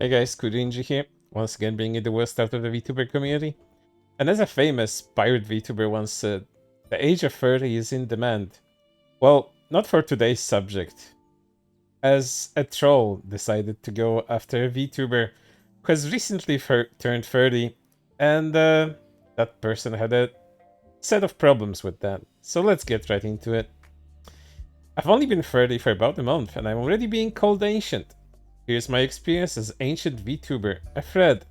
Hey guys, Rinji here, once again bringing the worst out of the VTuber community. And as a famous pirate VTuber once said, the age of 30 is in demand. Well, not for today's subject, as a troll decided to go after a VTuber who has recently turned 30, and that person had a set of problems with that. So let's get right into it. I've only been 30 for about a month, and I'm already being called ancient. Here's my experience as ancient VTuber, a thread.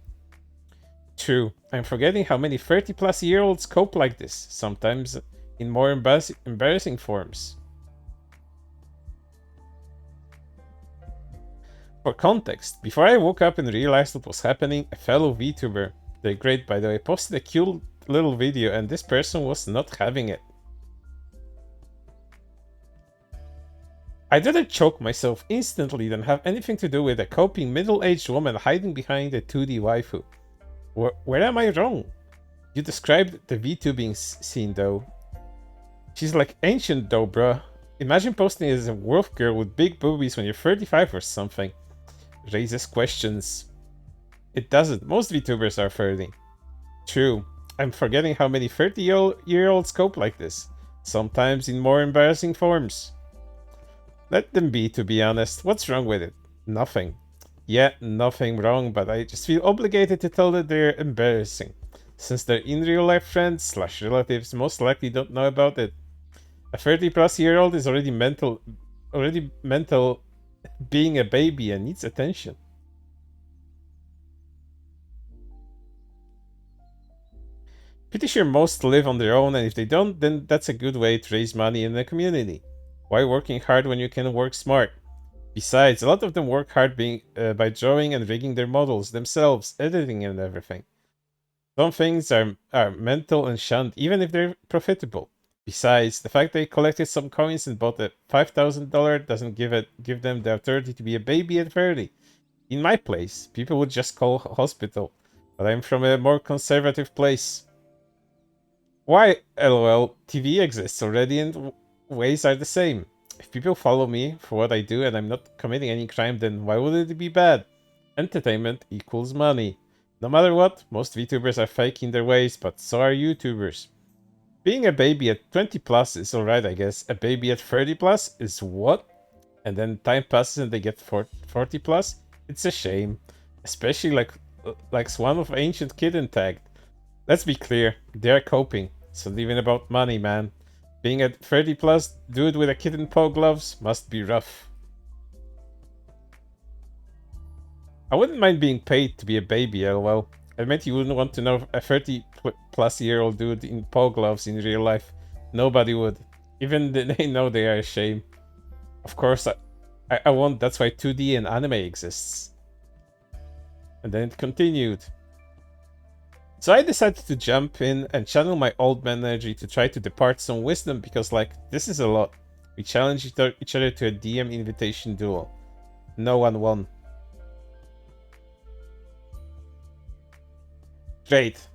True, I'm forgetting how many 30-plus-year-olds cope like this, sometimes in more embarrassing forms. For context, before I woke up and realized what was happening, a fellow VTuber, they're great by the way, posted a cute little video and this person was not having it. I'd rather choke myself instantly than have anything to do with a coping middle-aged woman hiding behind a 2D waifu. Where am I wrong? You described the VTubing scene though. She's like ancient though, bruh. Imagine posting as a wolf girl with big boobies when you're 35 or something. Raises questions. It doesn't. Most VTubers are 30. True. I'm forgetting how many 30-year-olds cope like this. Sometimes in more embarrassing forms. Let them be, to be honest. What's wrong with it? Nothing. Yeah, nothing wrong, but I just feel obligated to tell that they're embarrassing. Since their in real life friends / relatives most likely don't know about it. A 30-plus-year-old is already mental being a baby and needs attention. Pretty sure most live on their own, and if they don't, then that's a good way to raise money in the community. Why working hard when you can work smart? Besides, a lot of them work hard by drawing and rigging their models themselves, editing and everything. Some things are mental and shunned, even if they're profitable. Besides, the fact they collected some coins and bought a $5,000 doesn't give them the authority to be a baby at 30. In my place, people would just call hospital, but I'm from a more conservative place. Why, lol, TV exists already and ways are the same. If people follow me for what I do and I'm not committing any crime, then why would it be bad? Entertainment equals money. No matter what, most VTubers are fake in their ways, but so are YouTubers. Being a baby at 20 plus is alright, I guess. A baby at 30 plus is what? And then time passes and they get 40 plus? It's a shame. Especially like Swan of Ancient Kitten tagged. Let's be clear, they're coping. It's not even about money, man. Being a 30 plus dude with a kitten paw gloves must be rough. I wouldn't mind being paid to be a baby, lol. I meant you wouldn't want to know a 30-plus-year-old dude in paw gloves in real life. Nobody would. Even they know they are a shame. Of course, I won't. That's why 2D and anime exists. And then it continued. So I decided to jump in and channel my old man energy to try to depart some wisdom because, like, this is a lot. We challenged each other to a DM invitation duel. No one won. Great.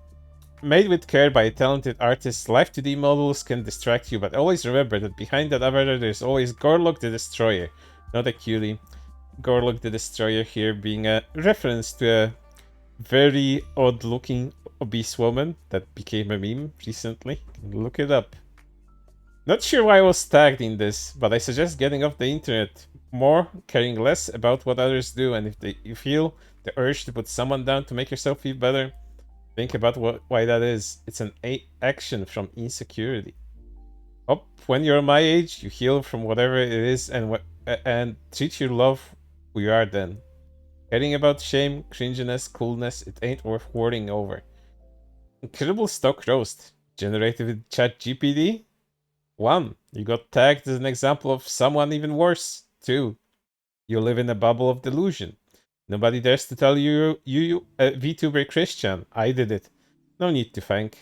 Made with care by a talented artist, live 2D models can distract you, but always remember that behind that avatar there's always Gorlock the Destroyer, not a cutie. Gorlock the Destroyer here being a reference to a very odd-looking obese woman that became a meme recently. Look it up. Not sure why I was tagged in this, but I suggest getting off the internet more, caring less about what others do, and if you feel the urge to put someone down to make yourself feel better, think about why that is. It's an action from insecurity. When you're my age, you heal from whatever it is and treat your love who you are then. Caring about shame, cringiness, coolness, it ain't worth hoarding over. Incredible stock roast. Generated with ChatGPT? 1. You got tagged as an example of someone even worse. 2. You live in a bubble of delusion. Nobody dares to tell you a VTuber Christian. I did it. No need to thank.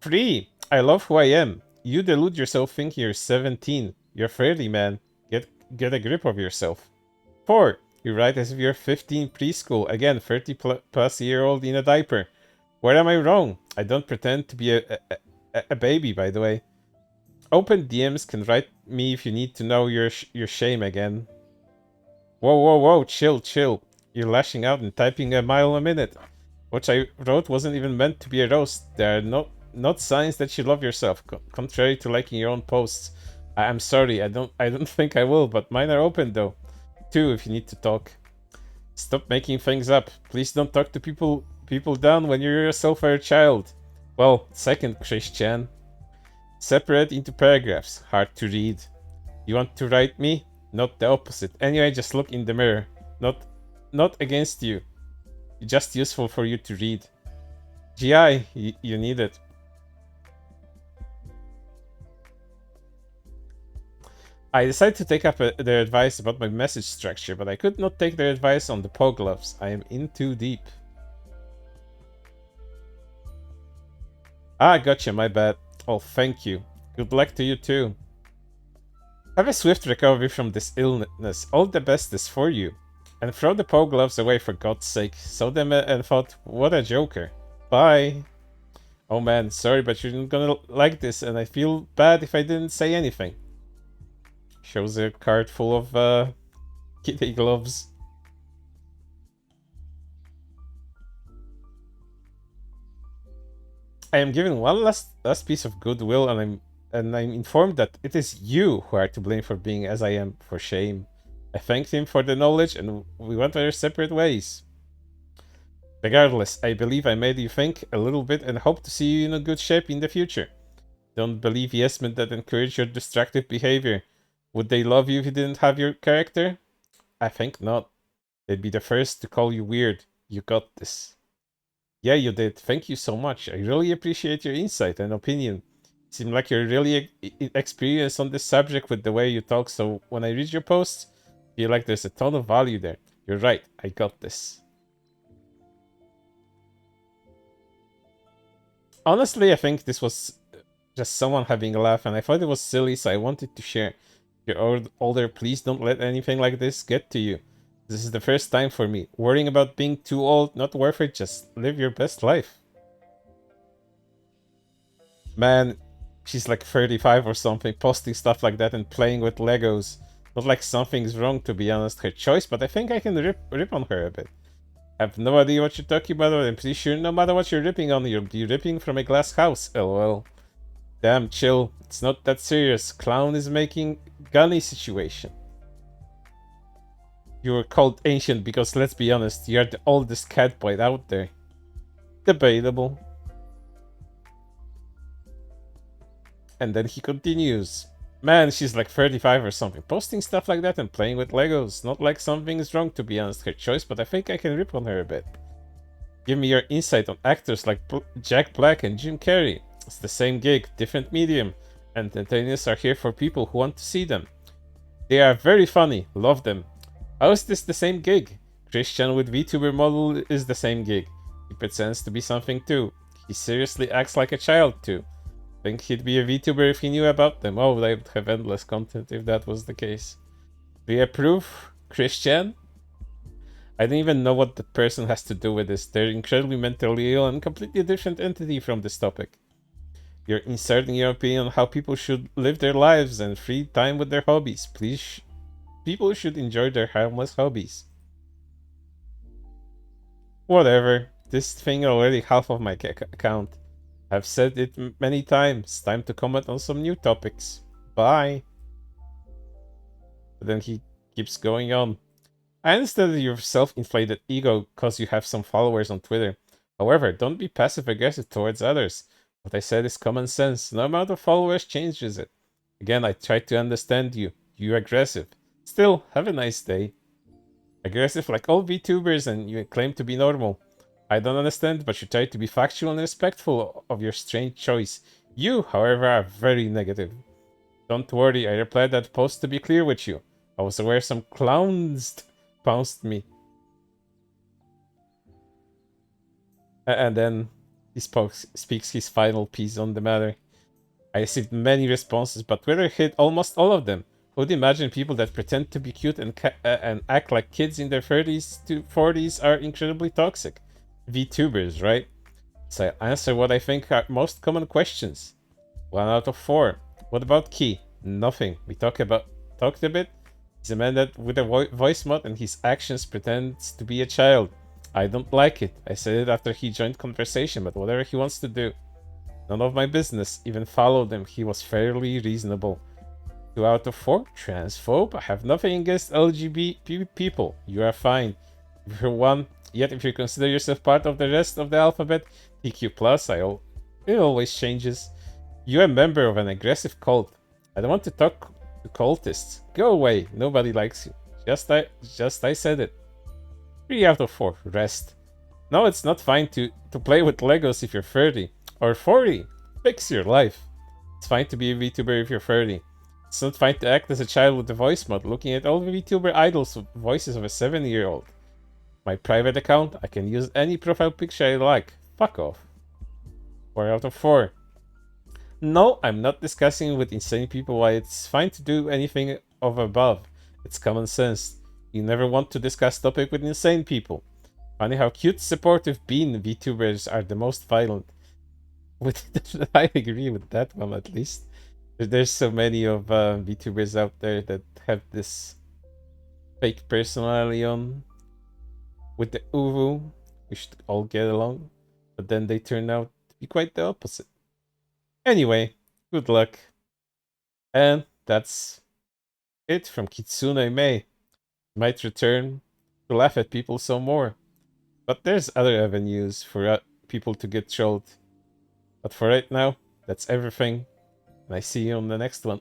3. I love who I am. You delude yourself thinking you're 17. You're 30, man. Get a grip of yourself. 4. You write as if you're 15 preschool. Again, 30-plus-year-old in a diaper. Where am I wrong? I don't pretend to be a baby, by the way. Open DMs can write me if you need to know your shame again. Whoa, whoa, whoa, chill, chill. You're lashing out and typing a mile a minute. What I wrote wasn't even meant to be a roast. There are not signs that you love yourself, contrary to liking your own posts. I'm sorry, I don't think I will, but mine are open though. Too, if you need to talk. Stop making things up. Please don't talk to people down when you're yourself a child. Well, second, Christian. Separate into paragraphs. Hard to read. You want to write me? Not the opposite. Anyway, just look in the mirror. Not against you. Just useful for you to read. GI, you need it. I decided to take up their advice about my message structure, but I could not take their advice on the paw gloves. I am in too deep. Ah, gotcha, my bad. Oh, thank you. Good luck to you too. Have a swift recovery from this illness. All the best is for you. And throw the paw gloves away for God's sake. Saw them and thought, what a joker. Bye. Oh man, sorry, but you're not gonna like this, and I feel bad if I didn't say anything. Shows a card full of kitty gloves. I am given one last piece of goodwill, and I'm informed that it is you who are to blame for being as I am. For shame. I thanked him for the knowledge, and we went our separate ways. Regardless, I believe I made you think a little bit and hope to see you in a good shape in the future. Don't believe yes men that encourage your destructive behavior. Would they love you if you didn't have your character? I think not. They'd be the first to call you weird. You got this. Yeah, you did. Thank you so much. I really appreciate your insight and opinion. You seem like you're really experienced on this subject with the way you talk, so when I read your posts, I feel like there's a ton of value there. You're right. I got this. Honestly, I think this was just someone having a laugh, and I thought it was silly, so I wanted to share. If you're older, please don't let anything like this get to you. This is the first time for me. Worrying about being too old, not worth it. Just live your best life. Man, she's like 35 or something, posting stuff like that and playing with Legos. Not like something's wrong, to be honest. Her choice, but I think I can rip on her a bit. I have no idea what you're talking about, but I'm pretty sure no matter what you're ripping on, you're ripping from a glass house. LOL. Damn, chill. It's not that serious. Clown is making gunny situation. You were called ancient because, let's be honest, you're the oldest catboy out there. Debatable. And then he continues. Man, she's like 35 or something. Posting stuff like that and playing with Legos. Not like something is wrong, to be honest, her choice, but I think I can rip on her a bit. Give me your insight on actors like Jack Black and Jim Carrey. It's the same gig, different medium. Entertainers are here for people who want to see them. They are very funny, love them. How is this the same gig? Christian with VTuber model is the same gig. He pretends to be something too. He seriously acts like a child too. Think he'd be a VTuber if he knew about them. Oh, they would have endless content if that was the case. Do you approve, Christian? I don't even know what the person has to do with this. They're incredibly mentally ill and completely different entity from this topic. You're inserting your opinion on how people should live their lives and free time with their hobbies. Please, people should enjoy their harmless hobbies. Whatever. This thing already half of my account. I've said it many times. Time to comment on some new topics. Bye. But then he keeps going on. I understand that your self-inflated ego cause you have some followers on Twitter. However, don't be passive-aggressive towards others. What I said is common sense. No amount of followers changes it. Again, I try to understand you. You're aggressive. Still, have a nice day. Aggressive like all VTubers and you claim to be normal. I don't understand, but you try to be factual and respectful of your strange choice. You, however, are very negative. Don't worry, I replied that post to be clear with you. I was aware some clowns pounced me. And then he speaks his final piece on the matter. I received many responses, but Twitter hit almost all of them. Who'd imagine people that pretend to be cute and act like kids in their 30s to 40s are incredibly toxic? VTubers, right? So I answer what I think are most common questions. 1 out of 4. What about Key? Nothing. We talked a bit. He's a man that with a voice mod and his actions pretends to be a child. I don't like it. I said it after he joined conversation, but whatever he wants to do. None of my business. Even followed him. He was fairly reasonable. 2 out of 4. Transphobe. I have nothing against LGBT people. You are fine. If you're one, yet if you consider yourself part of the rest of the alphabet, TQ+, it always changes. You're a member of an aggressive cult. I don't want to talk to cultists. Go away. Nobody likes you. Just I said it. 3 out of 4. Rest. No, it's not fine to play with Legos if you're 30. Or 40. Fix your life. It's fine to be a VTuber if you're 30. It's not fine to act as a child with the voice mod, looking at all the VTuber idols with voices of a 7-year-old. My private account, I can use any profile picture I like. Fuck off. 4 out of 4. No, I'm not discussing with insane people why it's fine to do anything of above. It's common sense. You never want to discuss topic with insane people. Funny how cute, supportive bean VTubers are the most violent. I agree with that one at least. There's so many of VTubers out there that have this fake personality on with the uwu. We should all get along, but then they turn out to be quite the opposite. Anyway, good luck. And that's it from Kitsune Mei. Might return to laugh at people some more. But there's other avenues for people to get trolled. But for right now, that's everything. And I see you on the next one.